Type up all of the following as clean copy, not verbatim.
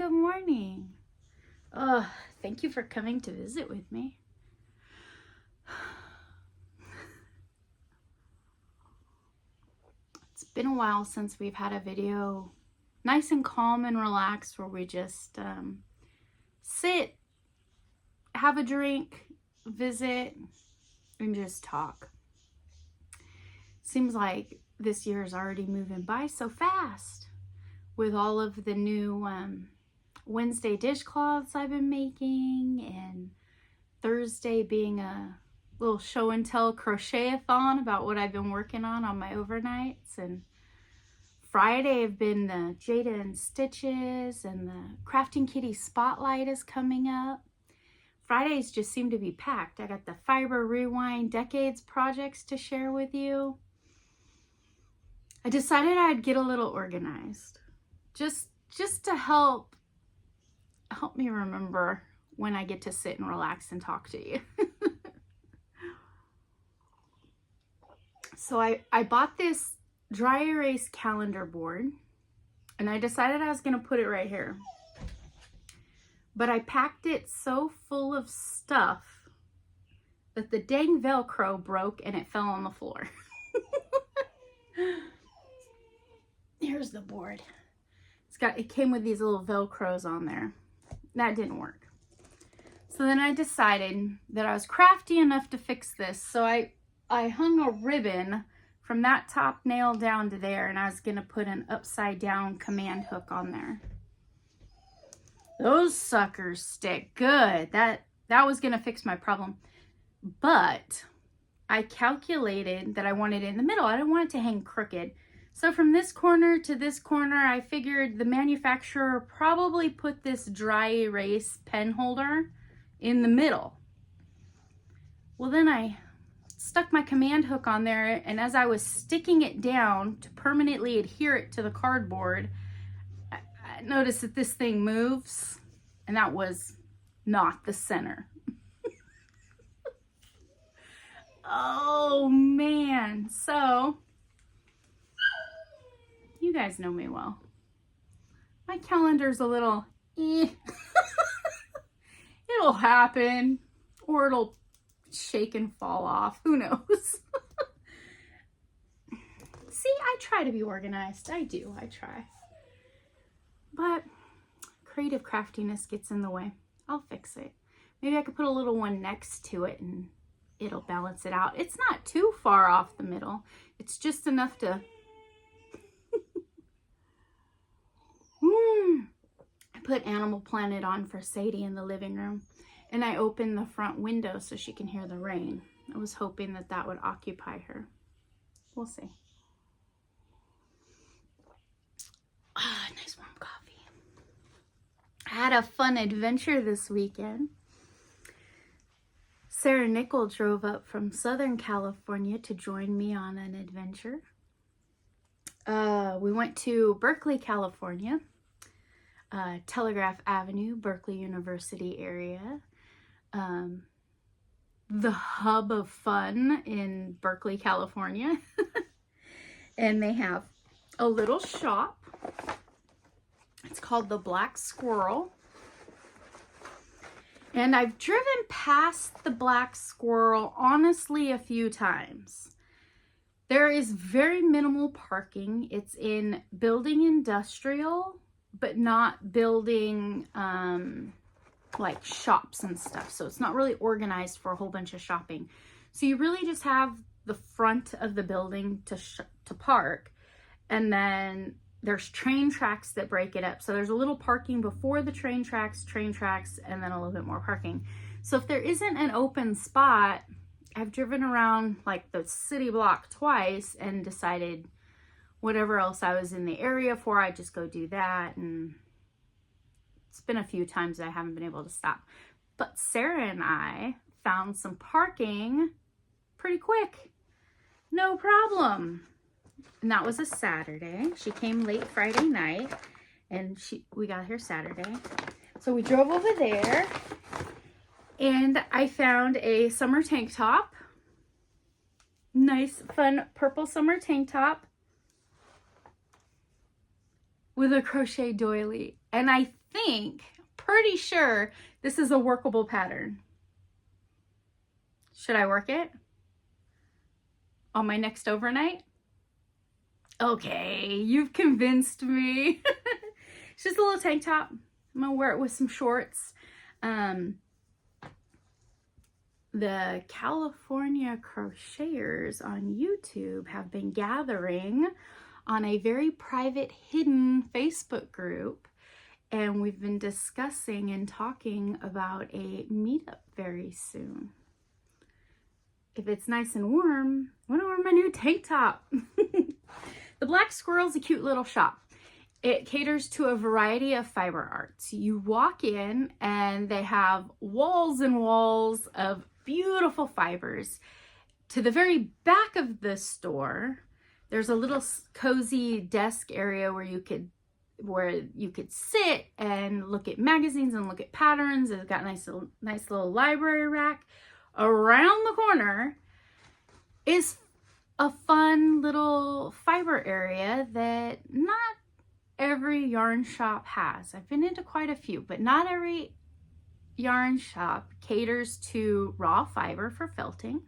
good morning. Thank you for coming to visit with me. It's been a while since we've had a video nice and calm and relaxed where we just sit, have a drink, visit, and just talk. Seems like this year is already moving by so fast with all of the new Wednesday dishcloths I've been making, and Thursday being a little show and tell crochet-a-thon about what I've been working on my overnights, and Friday have been the Jada and Stitches, and the Crafting Kitty Spotlight is coming up. Fridays just seem to be packed. I got the Fiber Rewind Decades projects to share with you. I decided I'd get a little organized, just to help me remember when I get to sit and relax and talk to you. So I bought this dry erase calendar board, and I decided I was going to put it right here. But I packed it so full of stuff that the dang Velcro broke and it fell on the floor. Here's the board. It came with these little Velcros on there. That didn't work. So then I decided that I was crafty enough to fix this. So I hung a ribbon from that top nail down to there, and I was going to put an upside down command hook on there. Those suckers stick good. That was going to fix my problem. But I calculated that I wanted it in the middle. I didn't want it to hang crooked. So from this corner to this corner, I figured the manufacturer probably put this dry erase pen holder in the middle. Well, then I stuck my command hook on there, and as I was sticking it down to permanently adhere it to the cardboard, I noticed that this thing moves, and that was not the center. Oh man, so you guys know me well. My calendar's a little it'll happen, or it'll shake and fall off. Who knows? See, I try to be organized. I do. I try. But creative craftiness gets in the way. I'll fix it. Maybe I could put a little one next to it and it'll balance it out. It's not too far off the middle. It's just enough to... I put Animal Planet on for Sadie in the living room, and I opened the front window so she can hear the rain. I was hoping that that would occupy her. We'll see. Nice warm coffee. I had a fun adventure this weekend. Sarah Nickel drove up from Southern California to join me on an adventure. We went to Berkeley, California, Telegraph Avenue, Berkeley University area. The hub of fun in Berkeley, California. And they have a little shop. It's called the Black Squirrel. And I've driven past the Black Squirrel honestly a few times. There is very minimal parking. It's in building industrial, but not building like shops and stuff. So it's not really organized for a whole bunch of shopping. So you really just have the front of the building to park, and then there's train tracks that break it up. So there's a little parking before the train tracks, and then a little bit more parking. So if there isn't an open spot, I've driven around like the city block twice and decided whatever else I was in the area for, I just go do that. And it's been a few times I haven't been able to stop. But Sarah and I found some parking pretty quick. No problem. And that was a Saturday. She came late Friday night, and we got here Saturday. So we drove over there, and I found a summer tank top. Nice, fun purple summer tank top with a crochet doily. And I think, pretty sure this is a workable pattern. Should I work it on my next overnight? Okay, you've convinced me. It's just a little tank top. I'm gonna wear it with some shorts. The California Crocheters on YouTube have been gathering on a very private, hidden Facebook group, and we've been discussing and talking about a meetup very soon. If it's nice and warm, I want to wear my new tank top. The Black Squirrel's a cute little shop. It caters to a variety of fiber arts. You walk in and they have walls and walls of beautiful fibers. To the very back of the store, there's a little cozy desk area where you could sit and look at magazines and look at patterns. It's got a nice little library rack. Around the corner is a fun little fiber area that not every yarn shop has. I've been into quite a few, but not every yarn shop caters to raw fiber for felting.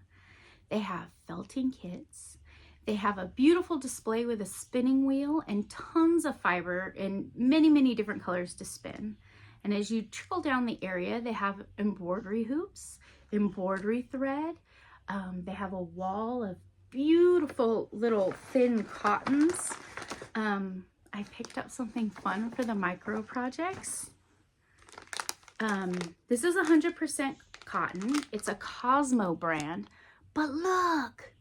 They have felting kits. They have a beautiful display with a spinning wheel and tons of fiber in many, many different colors to spin. And as you trickle down the area, they have embroidery hoops, embroidery thread. They have a wall of beautiful little thin cottons. I picked up something fun for the micro projects. This is 100% cotton. It's a Cosmo brand, but look,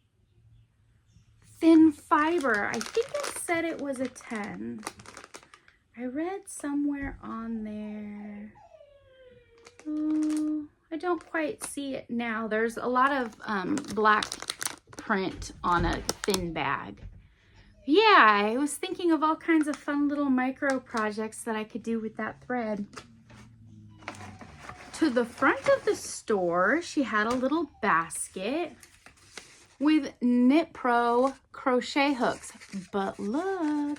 thin fiber. I think it said it was a 10. I read somewhere on there. Oh, I don't quite see it now. There's a lot of black print on a thin bag. Yeah, I was thinking of all kinds of fun little micro projects that I could do with that thread. To the front of the store, she had a little basket with Knit Pro crochet hooks. But look,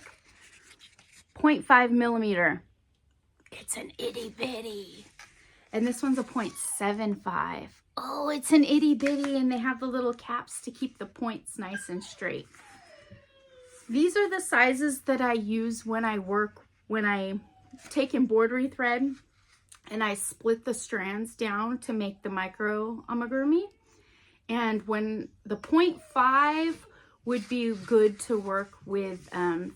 0.5 millimeter. It's an itty bitty. And this one's a 0.75. Oh, it's an itty bitty, and they have the little caps to keep the points nice and straight. These are the sizes that I use when I take embroidery thread and I split the strands down to make the micro amigurumi. And when the 0.5 would be good to work with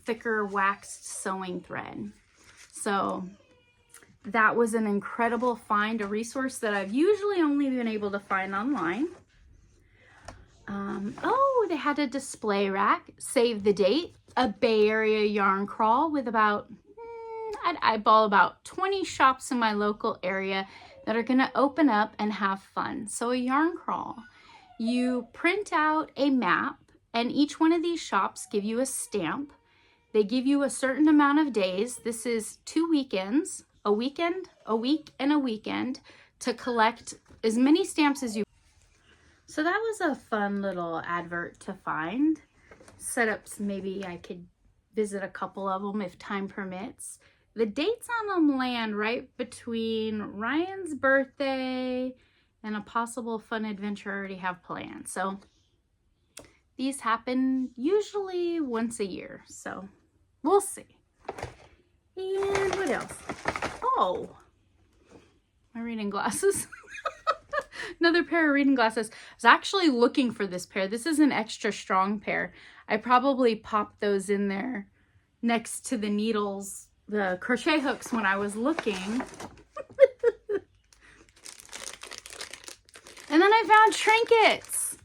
thicker waxed sewing thread. So that was an incredible find, a resource that I've usually only been able to find online. Oh, they had a display rack, save the date, a Bay Area yarn crawl with about, I'd eyeball about 20 shops in my local area that are going to open up and have fun. So a yarn crawl, you print out a map, and each one of these shops give you a stamp. They give you a certain amount of days. This is 2 weekends, a weekend, a week, and a weekend to collect as many stamps as you. So that was a fun little advert to find. Setups, maybe I could visit a couple of them if time permits. The dates on them land right between Ryan's birthday and a possible fun adventure I already have planned. So these happen usually once a year, so we'll see. And what else? Oh, my reading glasses. Another pair of reading glasses. I was actually looking for this pair. This is an extra strong pair. I probably popped those in there next to the needles, the crochet hooks when I was looking. And then I found trinkets.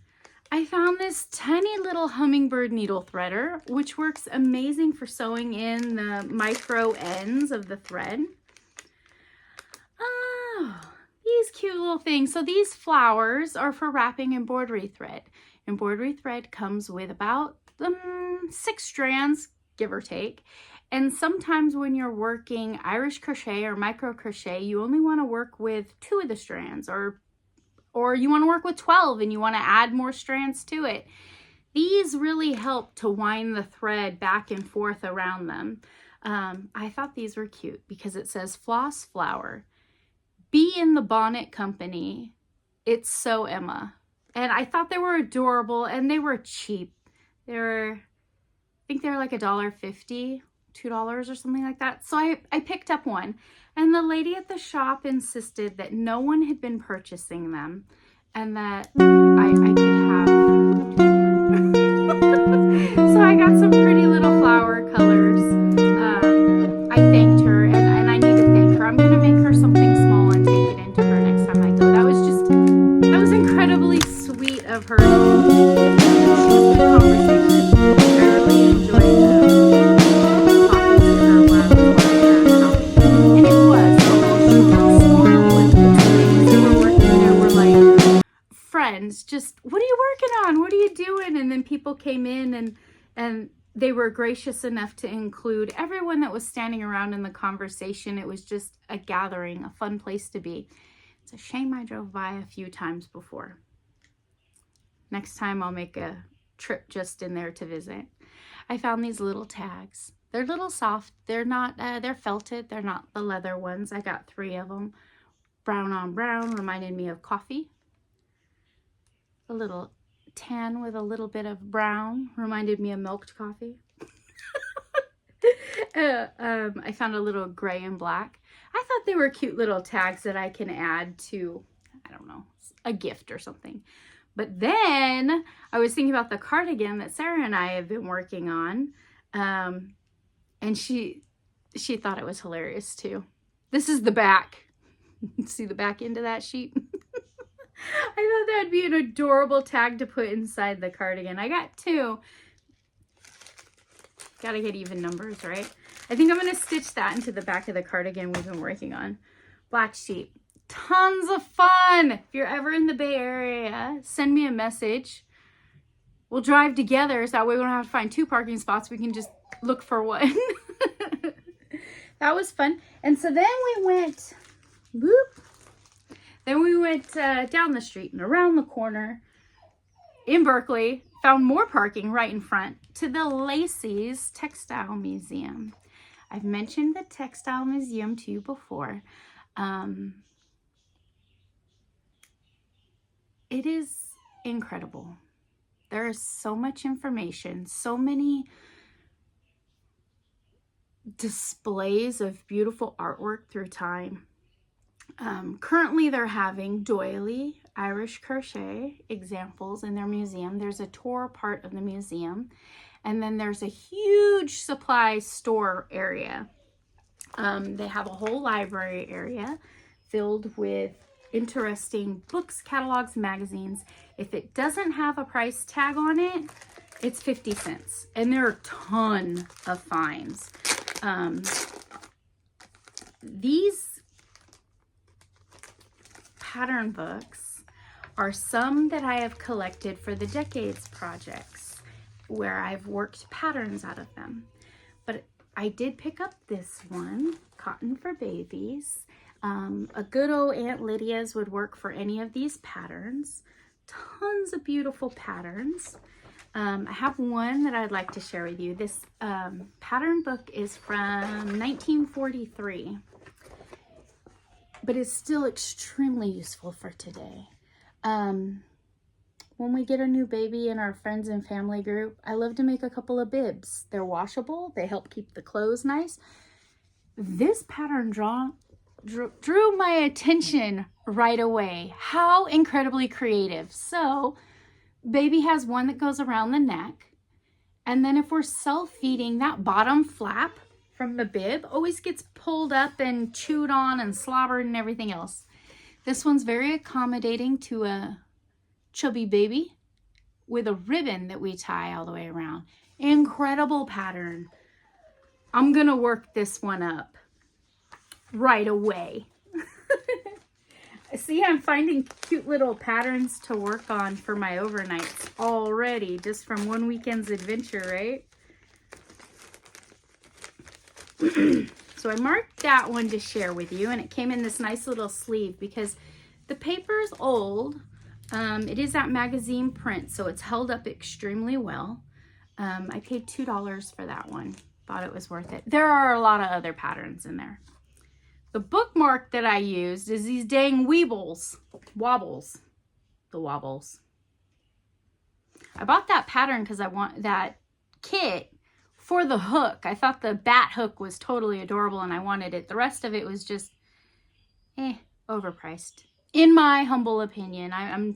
I found this tiny little hummingbird needle threader, which works amazing for sewing in the micro ends of the thread. Oh, these cute little things. So these flowers are for wrapping embroidery thread. Embroidery thread comes with about 6 strands, give or take. And sometimes when you're working Irish crochet or micro crochet, you only want to work with 2 of the strands, or you want to work with 12 and you want to add more strands to it. These really help to wind the thread back and forth around them. I thought these were cute because it says Floss Flower, Bee in the Bonnet Company. It's so Emma. And I thought they were adorable, and they were cheap. They were, I think they were like $1.50, $2 or something like that. So I picked up one, and the lady at the shop insisted that no one had been purchasing them and that I could have. So I got some pretty little flower colors. I thanked her, and I need to thank her. I'm going to make her something small and take it into her next time I go. That was incredibly sweet of her. She was good conversation. I really enjoyed talking to her while I was shopping. And it was a little small, and the ladies who were working there were like friends. Just, what are you working on? What are you doing? And then people came in and they were gracious enough to include everyone that was standing around in the conversation. It was just a gathering, a fun place to be. It's a shame I drove by a few times before. Next time I'll make a trip just in there to visit. I found these little tags. They're little soft. They're not, they're felted. They're not the leather ones. I got 3 of them. Brown on brown reminded me of coffee. A little tan with a little bit of brown reminded me of milked coffee. I found a little gray and black. I thought they were cute little tags that I can add to, I don't know, a gift or something. But then I was thinking about the cardigan that Sarah and I have been working on. And she thought it was hilarious too. This is the back. See the back end of that sheet? I thought that'd be an adorable tag to put inside the cardigan. I got 2. Gotta get even numbers, right? I think I'm gonna stitch that into the back of the cardigan we've been working on. Black sheep. Tons of fun. If you're ever in the Bay Area, send me a message. We'll drive together so that way we don't have to find 2 parking spots. We can just look for one. That was fun. And so then we went, whoop. Then we went down the street and around the corner in Berkeley, found more parking right in front to the Lacey's Textile Museum. I've mentioned the Textile Museum to you before. It is incredible. There is so much information, so many displays of beautiful artwork through time. Currently they're having doily Irish crochet examples in their museum. There's a tour part of the museum, and then there's a huge supply store area. They have a whole library area filled with interesting books, catalogs, magazines. If it doesn't have a price tag on it, it's 50 cents. And there are a ton of finds. These pattern books are some that I have collected for the Decades projects where I've worked patterns out of them. But I did pick up this one, Cotton for Babies. A good old Aunt Lydia's would work for any of these patterns. Tons of beautiful patterns. I have one that I'd like to share with you. This pattern book is from 1943, but it's still extremely useful for today. When we get a new baby in our friends and family group, I love to make a couple of bibs. They're washable. They help keep the clothes nice. This pattern drew my attention right away. How incredibly creative. So baby has one that goes around the neck. And then if we're self-feeding, that bottom flap from the bib always gets pulled up and chewed on and slobbered and everything else. This one's very accommodating to a chubby baby with a ribbon that we tie all the way around. Incredible pattern. I'm gonna work this one up right away. See, I'm finding cute little patterns to work on for my overnights already, just from one weekend's adventure, right? So I marked that one to share with you, and it came in this nice little sleeve because the paper is old. It is that magazine print, so it's held up extremely well. I paid $2 for that one. thought it was worth it. There are a lot of other patterns in there. The bookmark that I used is these dang wobbles. The wobbles. I bought that pattern because I want that kit for the hook. I thought the bat hook was totally adorable and I wanted it. The rest of it was just overpriced. In my humble opinion. I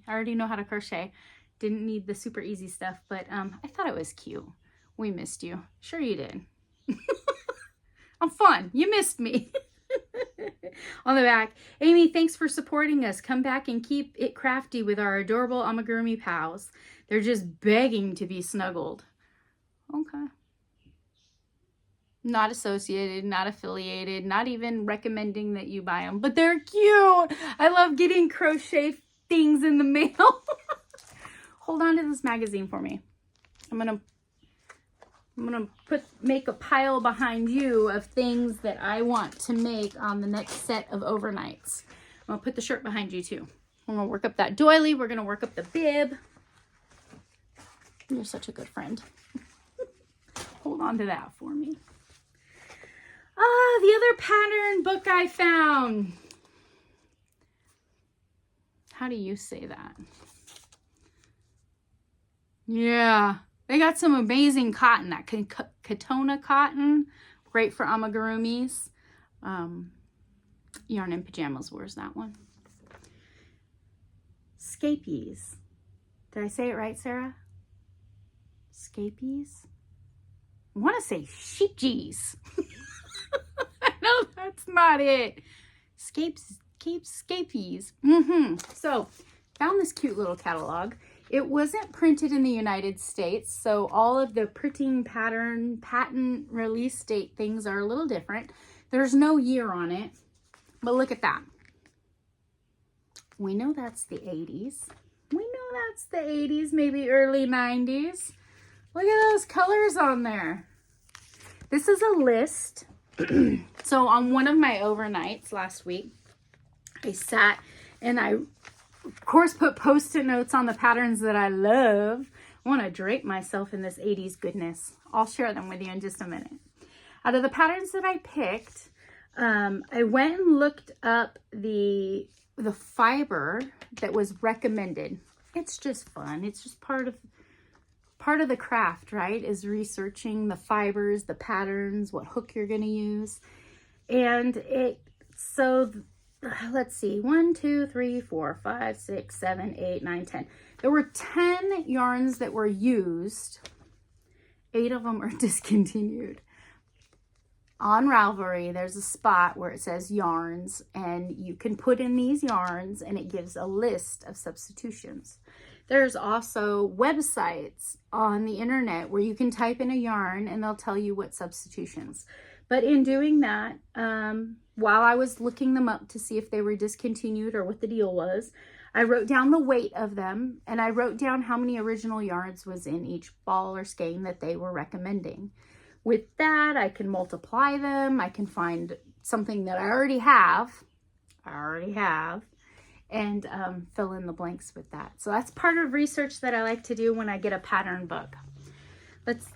already know how to crochet. Didn't need the super easy stuff, but I thought it was cute. We missed you. Sure you did. I'm fun. You missed me. On the back, Amy, thanks for supporting us. Come back and keep it crafty with our adorable amigurumi pals. They're just begging to be snuggled. Okay. Not associated, not affiliated, not even recommending that you buy them, but they're cute. I love getting crochet things in the mail. Hold on to this magazine for me. I'm gonna make a pile behind you of things that I want to make on the next set of overnights. I'm gonna put the shirt behind you too. I'm gonna work up that doily. We're gonna work up the bib. You're such a good friend. Hold on to that for me. The other pattern book I found. How do you say that? Yeah. They got some amazing cotton, that Katona cotton, great for amigurumis. Yarn and Pajamas wears that one. Scapies. Did I say it right, Sarah? Scapies? I want to say sheepjees. No, that's not it. Scapies. So, found this cute little catalog. It wasn't printed in the United States, so all of the printing patent release date things are a little different. There's no year on it, but look at that. We know that's the 80s. We know that's the 80s, maybe early 90s. Look at those colors on there. This is a list. So on one of my overnights last week, I sat and I, of course, put Post-it notes on the patterns that I love. I want to drape myself in this 80s goodness. I'll share them with you in just a minute. Out of the patterns that I picked, I went and looked up the fiber that was recommended. It's just fun. It's just part of the craft, right? Is researching the fibers, the patterns, what hook you're going to use. And let's see, 1, 2, 3, 4, 5, 6, 7, 8, 9, 10. There were 10 yarns that were used. 8 of them are discontinued. On Ravelry, there's a spot where it says yarns, and you can put in these yarns and it gives a list of substitutions. There's also websites on the internet where you can type in a yarn and they'll tell you what substitutions. But in doing that, while I was looking them up to see if they were discontinued or what the deal was, I wrote down the weight of them and I wrote down how many original yarns was in each ball or skein that they were recommending. With that, I can multiply them. I can find something that I already have, and fill in the blanks with that. So that's part of research that I like to do when I get a pattern book.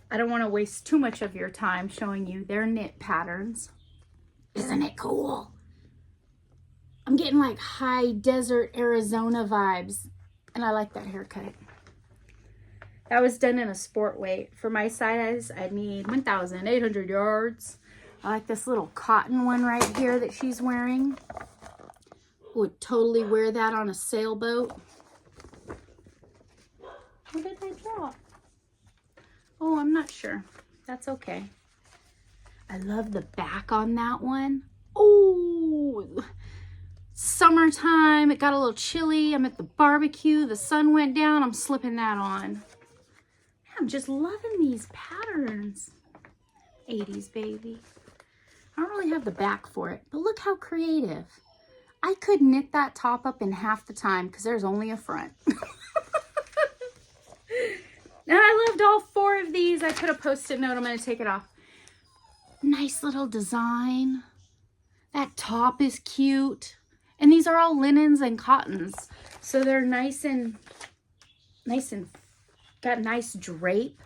I don't want to waste too much of your time showing you their knit patterns. Isn't it cool? I'm getting like high desert Arizona vibes, and I like that haircut. That was done in a sport weight. For my size, I need 1,800 yards. I like this little cotton one right here that she's wearing. Would totally wear that on a sailboat. What did I drop? Oh, I'm not sure. That's okay. I love the back on that one. Oh, summertime. It got a little chilly. I'm at the barbecue. The sun went down. I'm slipping that on. I'm just loving these patterns. 80s, baby. I don't really have the back for it, but look how creative. I could knit that top up in half the time because there's only a front. And I loved all 4 of these. I put a Post-it note. I'm going to take it off. Nice little design. That top is cute. And these are all linens and cottons. So they're nice and got nice drape.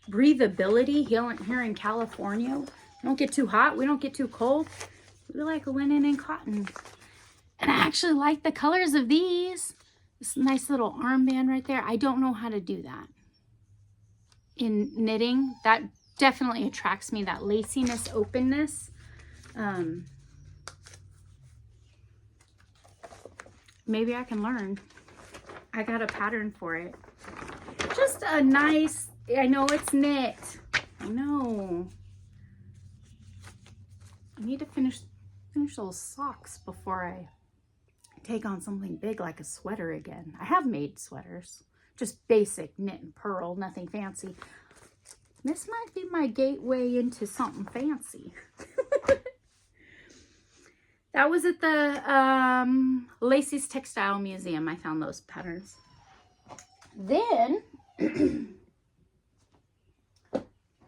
breathability here in California. We don't get too hot. We don't get too cold. We like linen and cotton. And I actually like the colors of these. This nice little armband right there. I don't know how to do that. In knitting, that definitely attracts me, that laciness, openness. Maybe I can learn. I got a pattern for it. Just a nice, I know it's knit. I know. I need to finish those socks before I take on something big like a sweater again. I have made sweaters. Just basic knit and purl, nothing fancy. This might be my gateway into something fancy. That was at the Lacey's Textile Museum. I found those patterns. Then,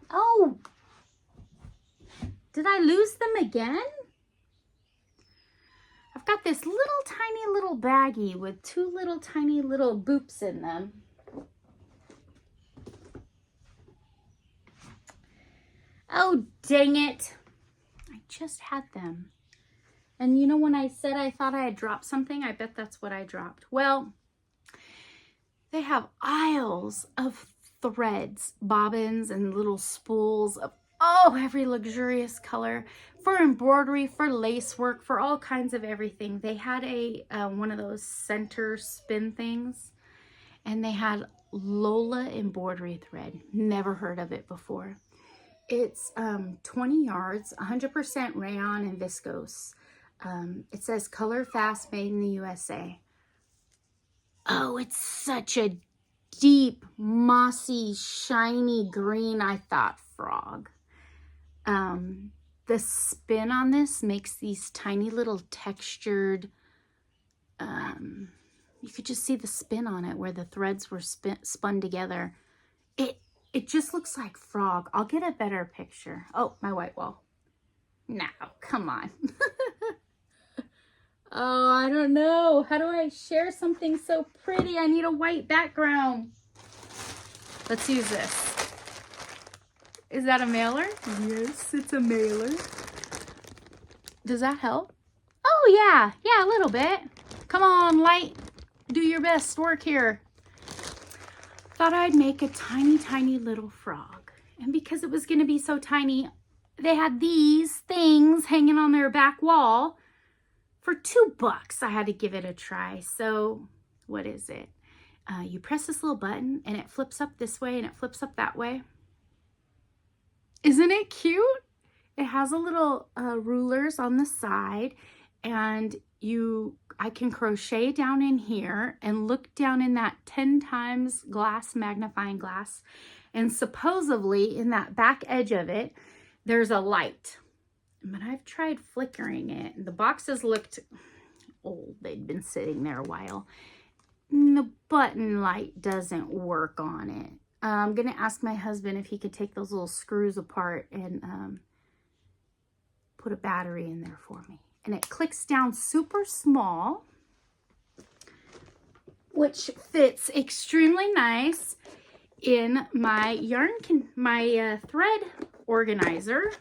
oh, did I lose them again? I've got this little tiny little baggie with two little tiny little boops in them. Oh, dang it. I just had them. And you know when I said I thought I had dropped something, I bet that's what I dropped. Well, they have aisles of threads, bobbins, and little spools of, oh, every luxurious color for embroidery, for lace work, for all kinds of everything. They had a one of those center spin things, and they had Lola embroidery thread. Never heard of it before. It's 20 yards, 100% rayon and viscose. It says color fast, made in the USA. Oh, it's such a deep, mossy, shiny green. I thought frog. The spin on this makes these tiny little textured, you could just see the spin on it where the threads were spun together. It just looks like frog. I'll get a better picture. Oh, my white wall. Now, come on. Oh, I don't know. How do I share something so pretty? I need a white background. Let's use this. Is that a mailer? Yes, it's a mailer. Does that help? Oh, yeah. Yeah, a little bit. Come on, light. Do your best work here. Thought I'd make a tiny, tiny little frog. And because it was going to be so tiny, they had these things hanging on their back wall. For $2, I had to give it a try. So what is it? You press this little button and it flips up this way and it flips up that way. Isn't it cute? It has a little rulers on the side, and I can crochet down in here and look down in that 10 times glass, magnifying glass. And supposedly in that back edge of it, there's a light. But I've tried flickering it. The boxes looked old. They'd been sitting there a while. The button light doesn't work on it. I'm going to ask my husband if he could take those little screws apart and put a battery in there for me. And it clicks down super small, which fits extremely nice in my thread organizer.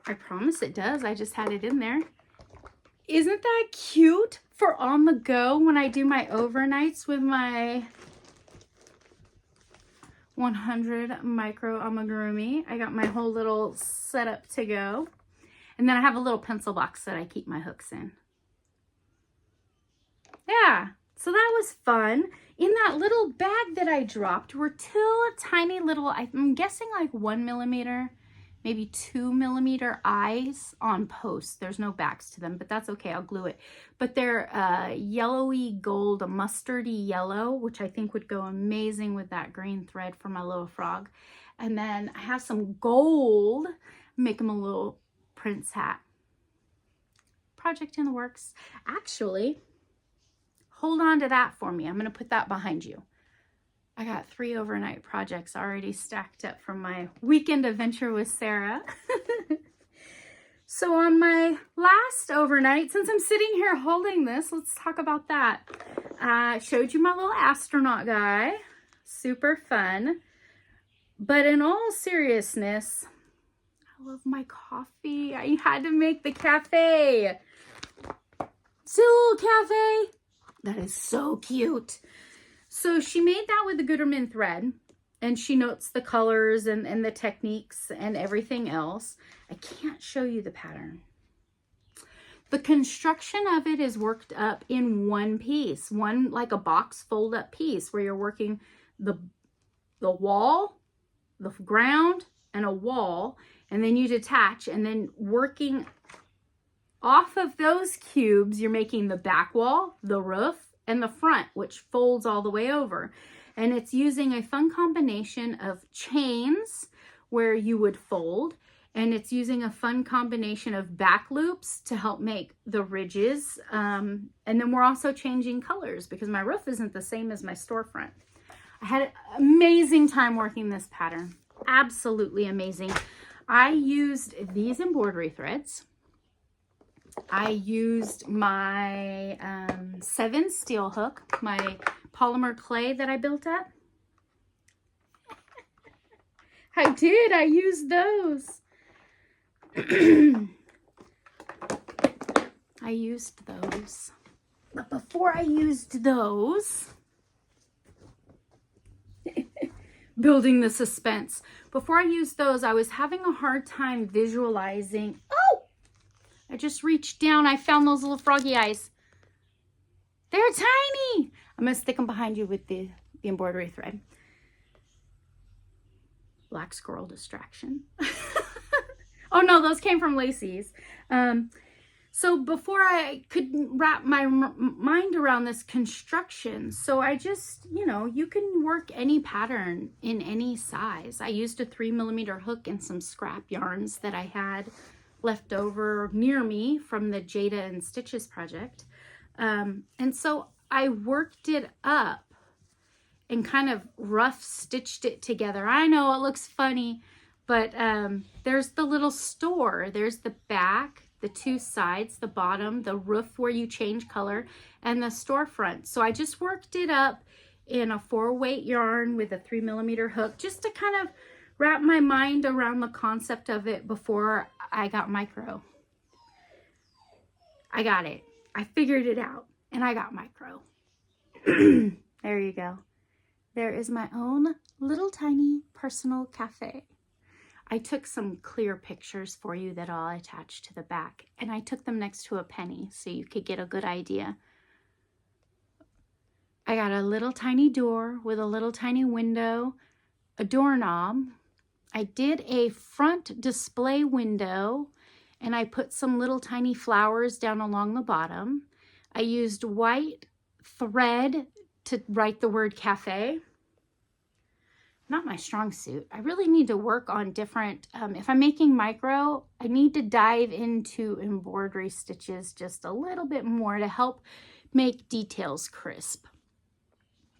I promise it does. I just had it in there. Isn't that cute for on the go when I do my overnights with my 100 micro amigurumi? I got my whole little setup to go. And then I have a little pencil box that I keep my hooks in. Yeah, so that was fun. In that little bag that I dropped were two tiny little, I'm guessing like 1 millimeter, maybe 2 millimeter eyes on posts. There's no backs to them, but that's okay. I'll glue it. But they're yellowy gold, a mustardy yellow, which I think would go amazing with that green thread for my little frog. And then I have some gold, make them a little prince hat. Project in the works. Actually, hold on to that for me. I'm going to put that behind you. I got 3 overnight projects already stacked up from my weekend adventure with Sarah. So on my last overnight, since I'm sitting here holding this, let's talk about that. I showed you my little astronaut guy. Super fun. But in all seriousness, I love my coffee. I had to make the cafe. See a little cafe? That is so cute. So she made that with the Gooderman thread, and she notes the colors and the techniques and everything else. I can't show you the pattern. The construction of it is worked up in one piece, one like a box fold up piece where you're working the wall, the ground, and a wall, and then you detach, and then working off of those cubes, you're making the back wall, the roof, and the front, which folds all the way over. And it's using a fun combination of chains where you would fold, and it's using a fun combination of back loops to help make the ridges. And then we're also changing colors because my roof isn't the same as my storefront. I had an amazing time working this pattern. Absolutely amazing. I used these embroidery threads. I used my 7 steel hook, my polymer clay that I built up. I used those. I used those. But before I used those, building the suspense. Before I used those, I was having a hard time visualizing. Oh! I just reached down. I found those little froggy eyes. They're tiny. I'm going to stick them behind you with the embroidery thread. Black squirrel distraction. Oh no, those came from Lacey's. So before I could wrap my mind around this construction, so I just, you can work any pattern in any size. I used a 3mm hook and some scrap yarns that I had left over near me from the Jada and Stitches project. And so I worked it up and kind of rough stitched it together. I know it looks funny, but there's the little store. There's the back, the 2 sides, the bottom, the roof where you change color, and the storefront. So I just worked it up in a 4-weight yarn with a 3mm hook just to kind of wrap my mind around the concept of it before I got micro. I got it. I figured it out, and I got micro. There you go. There is my own little tiny personal cafe. I took some clear pictures for you that I'll attach to the back, and I took them next to a penny so you could get a good idea. I got a little tiny door with a little tiny window, a doorknob. I did a front display window, and I put some little tiny flowers down along the bottom. I used white thread to write the word cafe. Not my strong suit. I really need to work on different, if I'm making micro, I need to dive into embroidery stitches just a little bit more to help make details crisp.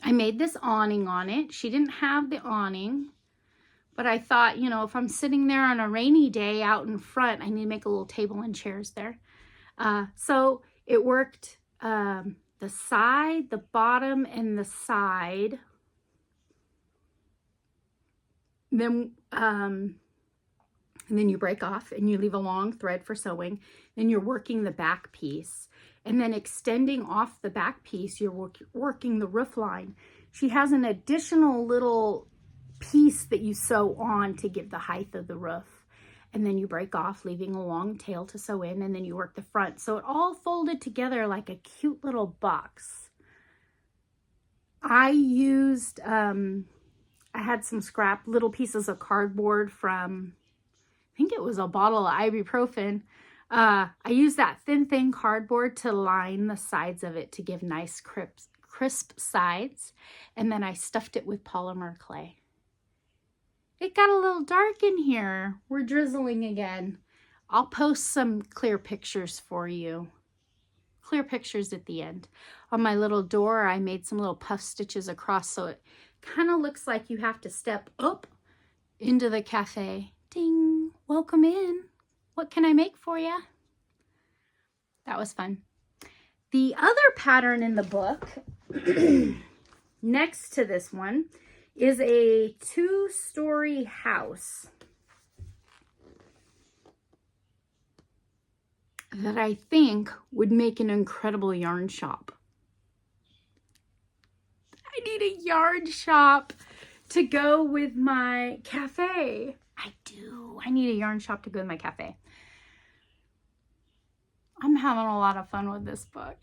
I made this awning on it. She didn't have the awning, but I thought, if I'm sitting there on a rainy day out in front, I need to make a little table and chairs there. So it worked the side, the bottom, and the side. Then you break off and you leave a long thread for sewing. Then you're working the back piece, and then extending off the back piece, you're working the roof line. She has an additional little piece that you sew on to give the height of the roof, and then you break off, leaving a long tail to sew in, and then you work the front. So it all folded together like a cute little box. I used I had some scrap little pieces of cardboard from, I think it was a bottle of ibuprofen. I used that thin cardboard to line the sides of it to give nice crisp sides. And then I stuffed it with polymer clay. It got a little dark in here. We're drizzling again. I'll post some clear pictures for you. Clear pictures at the end. On my little door, I made some little puff stitches across so it kind of looks like you have to step up into the cafe. Ding! Welcome in. What can I make for you? That was fun. The other pattern in the book Next to this one is a 2-story house that I think would make an incredible yarn shop. I need a yarn shop to go with my cafe. I do. I need a yarn shop to go with my cafe. I'm having a lot of fun with this book.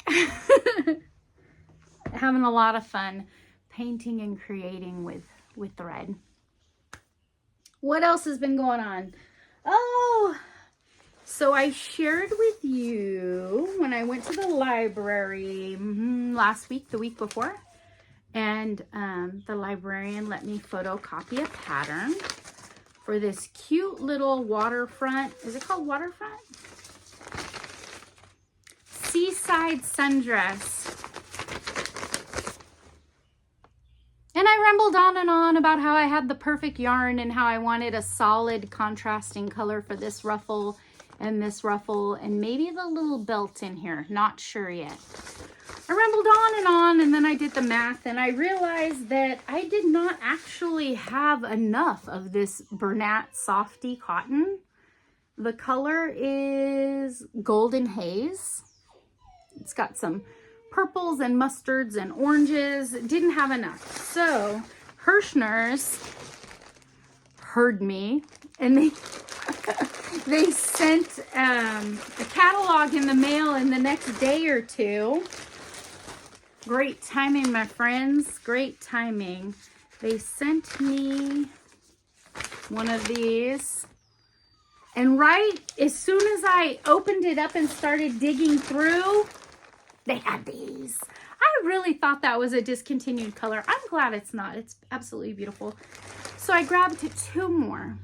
Having a lot of fun painting and creating with thread. What else has been going on? Oh, so I shared with you when I went to the library last week, the week before, and the librarian let me photocopy a pattern for this cute little waterfront. Is it called waterfront? Seaside sundress. And I rambled on and on about how I had the perfect yarn and how I wanted a solid contrasting color for this ruffle and maybe the little belt in here. Not sure yet. I rambled on, and then I did the math, and I realized that I did not actually have enough of this Bernat Softy cotton. The color is Golden Haze. It's got some purples and mustards and oranges. Didn't have enough. So Hirschner's heard me, and they sent a catalog in the mail in the next day or two. Great timing, my friends. Great timing. They sent me one of these, and right as soon as I opened it up and started digging through, they had these. I really thought that was a discontinued color. I'm glad it's not. It's absolutely beautiful. So I grabbed 2 more.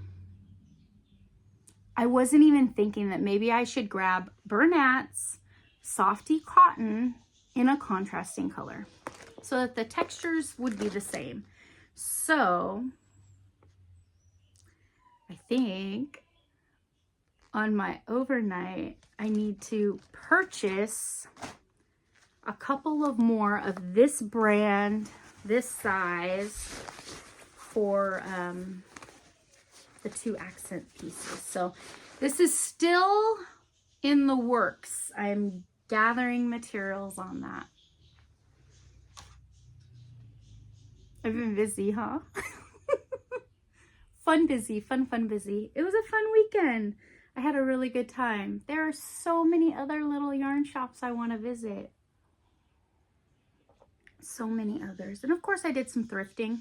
I wasn't even thinking that maybe I should grab Bernat's Softy Cotton in a contrasting color so that the textures would be the same. So I think on my overnight, I need to purchase a couple of more of this brand, this size, for the 2 accent pieces. So this is still in the works. I'm gathering materials on that. I've been busy, huh? Fun busy, fun busy. It was a fun weekend. I had a really good time. There are so many other little yarn shops I want to visit. So many others. And of course I did some thrifting.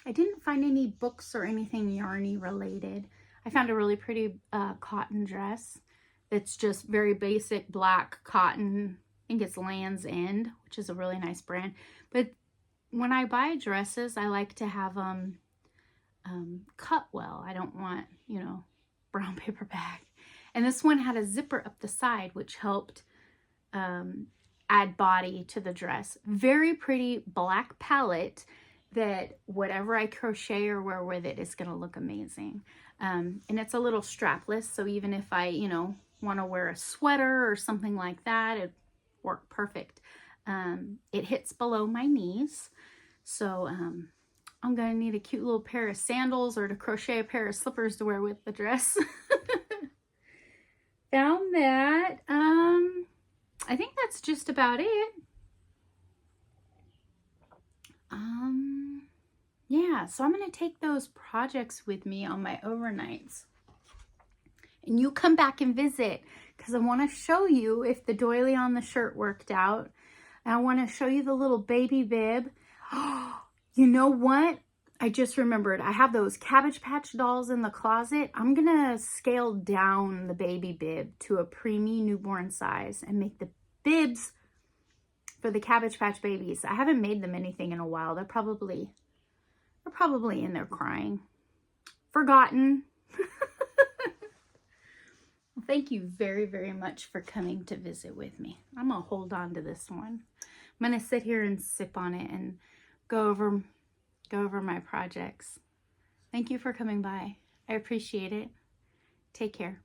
I didn't find any books or anything yarny related. I found a really pretty cotton dress that's just very basic black cotton. I think it's Land's End, which is a really nice brand. But when I buy dresses, I like to have them cut well. I don't want, you know, brown paper bag. And this one had a zipper up the side, which helped add body to the dress. Very pretty black palette that whatever I crochet or wear with it is going to look amazing. And it's a little strapless, so even if I, you know, want to wear a sweater or something like that, it worked perfect. It hits below my knees, so I'm going to need a cute little pair of sandals or to crochet a pair of slippers to wear with the dress. Found that. I think that's just about it. Yeah, so I'm going to take those projects with me on my overnights. And you come back and visit, because I want to show you if the doily on the shirt worked out. And I want to show you the little baby bib. You know what? I just remembered. I have those Cabbage Patch dolls in the closet. I'm going to scale down the baby bib to a preemie newborn size and make the bibs for the Cabbage Patch babies. I haven't made them anything in a while. They're probably in there crying. Forgotten. Well, thank you very, very much for coming to visit with me. I'm going to hold on to this one. I'm going to sit here and sip on it and go over my projects. Thank you for coming by. I appreciate it. Take care.